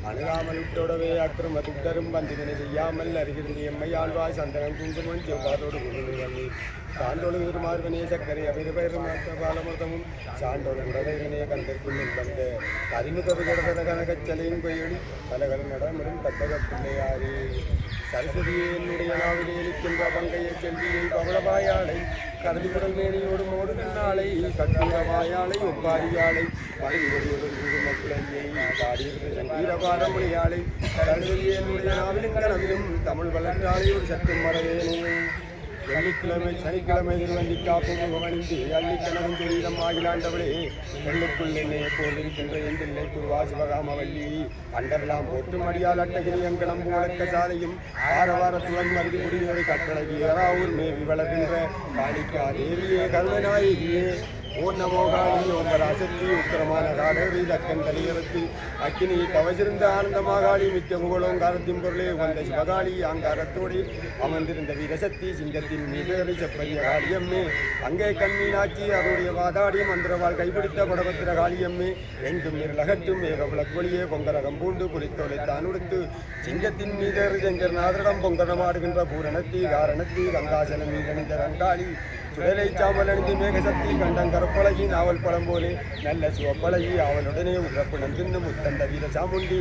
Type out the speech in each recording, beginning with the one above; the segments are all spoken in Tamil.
அணுகாமல் விட்டோடவே அக்கிரமத்துடரும் பந்தினை செய்யாமல் அருகிருந்து எம்மை ஆழ்வாய் சந்தனம் குங்குமன் செவ்வாதோடு குழுவல்லி சான்றோடு விருமார்வனே சக்கரை அபிரபெயரும் பாலமர்த்தமும் சான்றோடு உடலைவனே கண்டிருக்கும் வந்த கரிமுகவு கிடந்த கனகச்சலையும் கொய்யொளி பலகல் நடமிடும் தத்தக பிள்ளையாரே சரஸ்வதியே என்னுடைய நாவிலே இருக்கின்ற பங்கையை செல்வியை பவளவாயாளை கருதிகுடல் மேனியோடு மோடு நாளை கட்டுரவாயாளை ஒப்பாரியாளை மறைவியோடு மக்குளையை பாடியிருந்த சங்கீரபாரமொழியாளை கருதியே என்னுடைய நாவிலும் கனவிலும் தமிழ் வளர்ந்தாலே ஒரு சற்றும் மறவேனே வெள்ளிக்கிழமை சனிக்கிழமை திருவண்டி காப்பும் முகமணிந்து அள்ளிக்கிழமும் துரிதம் ஆகிலாண்டவளே வெள்ளுக்குள் என்னையை போன்றிருக்கின்ற எந்தில்லை குருவா சிவகாமவல்லி அண்டரெல்லாம் போட்டு மடியால் அட்டகிரி அங்கனம் முழக்க சாலையும் ஆரவாரத்துடன் மருதி முடிவரை கட்டளகி ஏறாவூர் மேவி வளர்கின்ற காளிக்கா தேவியே கருணநாயகியே ஓம் நமோ காளி ஓம் பராசக்தி உக்கிரமான காடவி லக்கன் தலையரத்து அக்கினி தவசிருந்த ஆனந்தமாகாளி மிக்க புகழோங்காரத்தின் பொருளே வந்த சிவகாளி ஆங்காரத்தோடு அமர்ந்திருந்த வீரசக்தி சிங்கத்தின் மீது செப்பரிய காளியம்மே அங்கே கண்மீனாட்சி அவருடைய வாதாடி மந்திரவால் கைப்பிடித்த படபத்திர காளியம்மே எங்கும் நிரலகற்றும் ஏகபுலக்கொழியே பொங்கரகம் பூண்டு புலித்தோலை தான் உடுத்து சிங்கத்தின் மீது செங்கர்நாதரிடம் பொங்கரமாடுகின்ற பூரணத்தி காரணத்தி கங்காசனம் மீதணிந்த கங்காளி சுடலை சாமல் அணிந்து மேகசக்தி கண்டங்கரப்பழகி நாவல் பழம் போலே நல்ல சிவப்பழகி அவளுடனே உறப்பு நஞ்சின்னு முத்தந்த வீர சாமுண்டி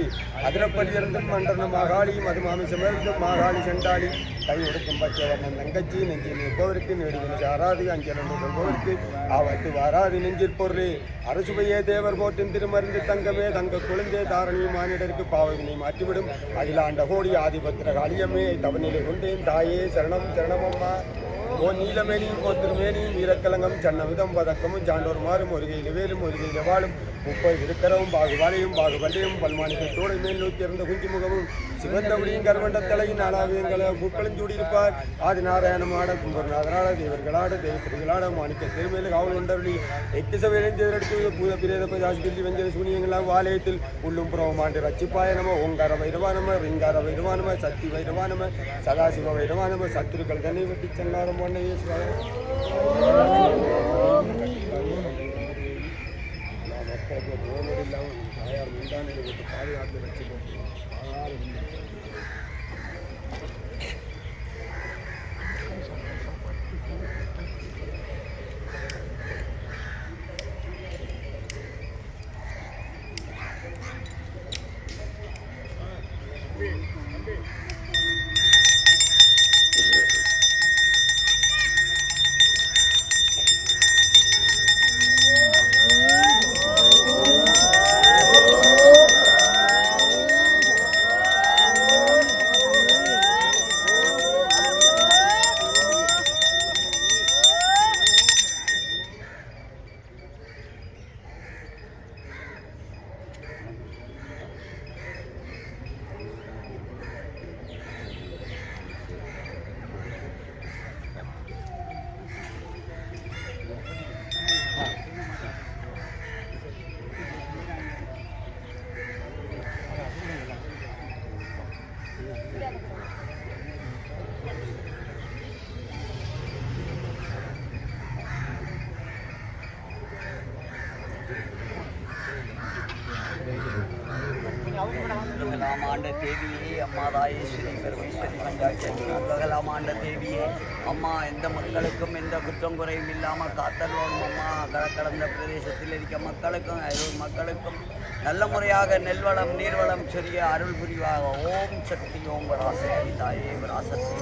அதிரப்பள்ளியிருந்தும் மண்டன மாகாளி மதுமாமிசமிருந்தும் மாகாளி செண்டாளி கை ஒடுக்கும் பச்சவர்ணன் தங்கச்சி நெஞ்சில் நிற்பவருக்கு நெடுவினை சாராது அஞ்சலன்று கொள்பவருக்கு ஆவத்து வாராது நெஞ்சிற் பொருளே அரசுபையே தேவர் போட்டின் திருமருந்து தங்கமே தங்க குழந்தை தாரணி மானிடருக்கு பாவவினை மாற்றிவிடும் அகிலாண்ட கோடி ஆதிபத்திர காளியம்மே தவநிலை கொண்டேன் தாயே சரணம் சரணமம்மா ஓ நீலமேனியும் ஓ திருமேனியும் வீரக்கலங்கம் சன்னவிதம் பதக்கமும் சான்றோர் மாறும் ஒரு கையில் வேலும் ஒரு கையில் வாழும் முப்பது திருக்கரவும் பாகுபலியும் பல்மாணிக்கத்தோடு மேல் நோக்கி இருந்த குஞ்சு முகமும் சிவந்தபடியும் கருவண்ட தலையின் அளாவியங்களை பூக்களும் சூடியிருப்பார். ஆதி நாராயணமாட கும்பரநாதனாட தேவர்களாட தேவஸ்திரிகளாட மாணிக்க திருமையில் காவல் கொண்டவர்களி எட்டு சபையிலும் தேர்தெடுத்து பூத பிரேத பிரஜாஸ்பில்லி வெஞ்சல் சூனியங்களாம் வாலயத்தில் உள்ளும் புறவுமாண்டு ரச்சிப்பாய நம ஓங்கார வைரவானம ரிங்கார வைரவானம சக்தி வைரவானம சதாசிவ வைரவானம சத்துருக்கள் தன்னை வெட்டி சென்னாரம் பொன்னையே போனதில்லாமல் தாயார் முண்டான பாதுகாத்து வச்சுக்கோ. உலகலாமாண்ட தேவியே அம்மா தாயேஸ்வரி பெருமேஸ்வரி பஞ்சாட்சரி உலகலாமாண்ட தேவியே அம்மா எந்த மக்களுக்கும் எந்த குற்றம் குறையும் இல்லாமல் காத்தல்வோம் அம்மா கடந்த பிரதேசத்தில் இருக்க மக்களுக்கும் மக்களுக்கும் நல்ல முறையாக நெல்வளம் நீர்வளம் சொரிய அருள் புரிவாக. ஓம் சக்தி ஓம் பராசக்தி தாயே பராசக்தி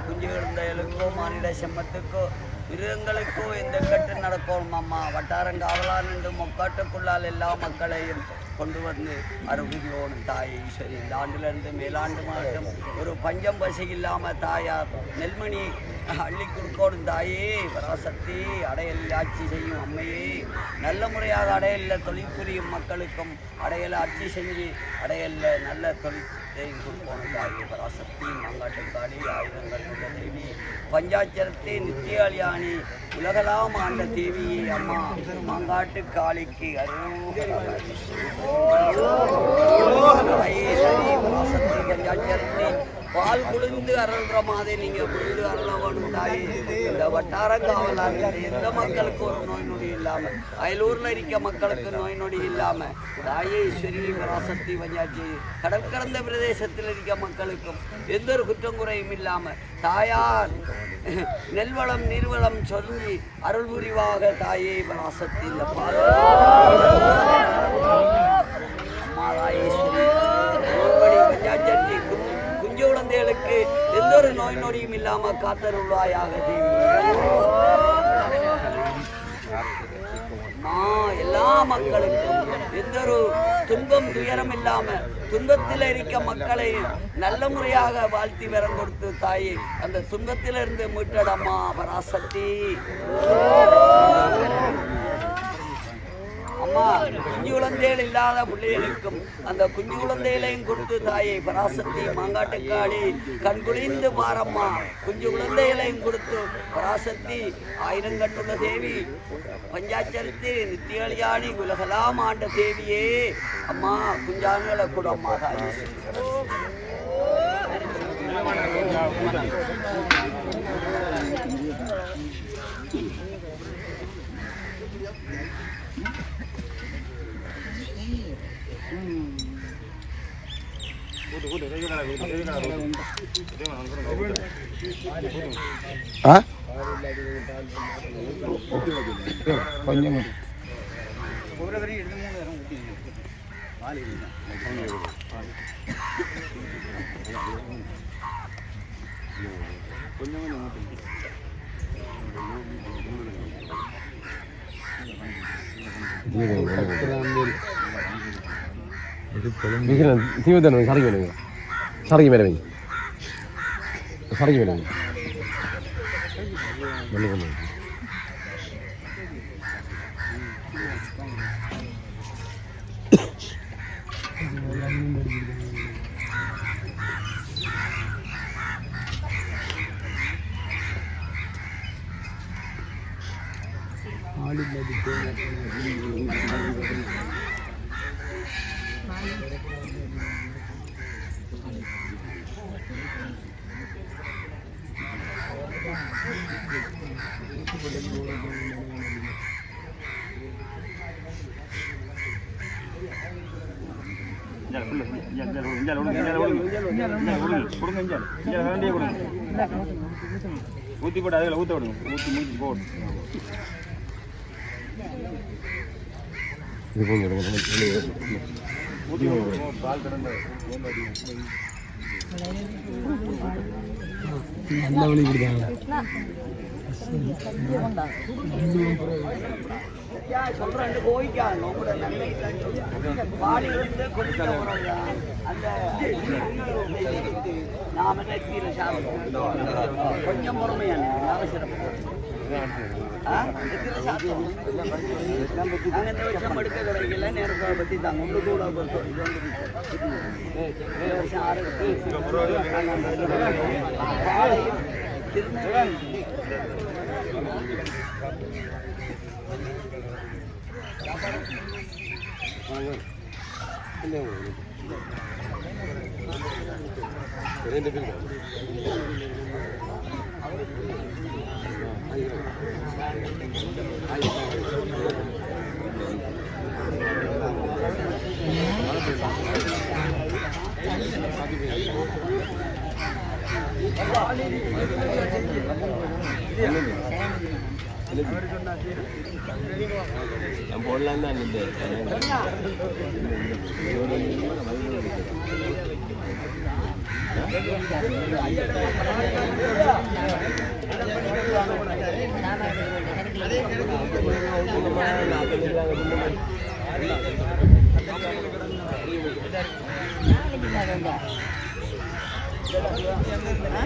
குஞ்சு எழுந்தைகளுக்கோ மாநில செம்மத்துக்கோ மிருகங்களுக்கோ எந்த கட்டு நடக்கும் அம்மா வட்டாரங்காவலான் என்று மொக்காட்டுக்குள்ளால் எல்லா மக்களையும் கொண்டு வந்து அருள்புரியோடு தாயை ஈஸ்வரி இந்த ஆண்டிலிருந்து மேலாண்டு மாதம் ஒரு பஞ்சம் பசி இல்லாமல் தாயார் நெல்மணி அள்ளி கொடுக்கோடும் தாயே பராசக்தி அடையலில் ஆட்சி செய்யும் அம்மையே நல்ல முறையாக அடையலில் தொழில் புரியும் மக்களுக்கும் அடையலை ஆட்சி செஞ்சு அடையலில் நல்ல தொழில் கொடுக்கணும் தாயே பராசக்தி மாங்காட்டுக்காளி ஆயுதங்கள் தேவி பஞ்சாட்சரத்தை நித்தியாளியானி உலகலாம் ஆண்ட தேவியே அம்மா மாங்காட்டு காளிக்கு பஞ்சாட்சரத்தை பால் குளிர்ந்து அருள்ற மாதிரி நீங்க குளிர்ந்து அருள வேணும் தாயே. இந்த வட்டாரங்காவலாக எந்த மக்களுக்கு ஒரு நோய் நொடி இல்லாம அயலூர்ல இருக்க மக்களுக்கு நோய் நொடி இல்லாம தாயே ஈஸ்வரி பராசக்தி பஞ்சாட்சி கடல் கடந்த பிரதேசத்தில் இருக்க மக்களுக்கும் எந்த ஒரு குற்றம் குறையும் இல்லாம தாயார் நெல்வளம் நீர்வளம் சொல்லி அருள் புரிவாக தாயே பராசக்தி இந்த பால் அம்மா தாயேஸ்வரி பஞ்சாட்சி குஞ்சு குழந்தைகளுக்கு எந்த ஒரு நோய் நொடியும் இல்லாம காத்தருள்வாயாக தேவி. எல்லா மக்களுக்கும் எந்த ஒரு துன்பம் துயரம் இல்லாம துன்பத்தில் இருக்க மக்களை நல்ல முறையாக வாழ்த்தி வரம் கொடுத்து தாயே அந்த துன்பத்திலிருந்து மீட்டடம்மா பராசக்தி. அம்மா குஞ்சு குழந்தைகள் இல்லாத பிள்ளைகளுக்கும் அந்த குஞ்சு குழந்தைகளையும் கொடுத்து தாயை பராசக்தி மாங்காட்டுக்காடி கண்குளிந்து பாரம்மா குஞ்சு குழந்தைகளையும் கொடுத்து பராசக்தி ஆயிரங்கட்டுள்ள தேவி பஞ்சாட்சரத்து நித்தியலியாணி உலகலாம் ஆண்ட தேவியே அம்மா குஞ்சான்களை கூட அம்மா தாயே. தீவிரம் சரக்கு வேணுங்க சரக்கு மேலே வைங்க சரக்கு மேலே வைங்க நல்ல ஊற்றி போட்டு அதில் ஊற்ற விடுங்க ஊற்றி முடிச்சு போடு இது போங்க ஊற்றி பால் கடந்த நல்ல வழி கொடுத்தாங்க சொல்றேன் கோவிக்காங்க உங்களோட நன்மை பாடியிலிருந்து கொடுத்த அந்த நாம நெத்தியில சாப்பிட்டோம் கொஞ்சம் பொறுமையான அவசரம் நெத்தியில சாப்பிட்டோம் நாங்கள் இந்த வருஷம் படுக்க கிடைக்கல நேரத்தை பற்றி தாங்க ஒன்று கூட பொறுத்தோம் இது வந்து வருஷம் 6 திருநெல்வேலி நான் போடலாம் தான்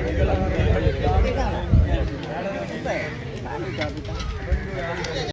Gracias.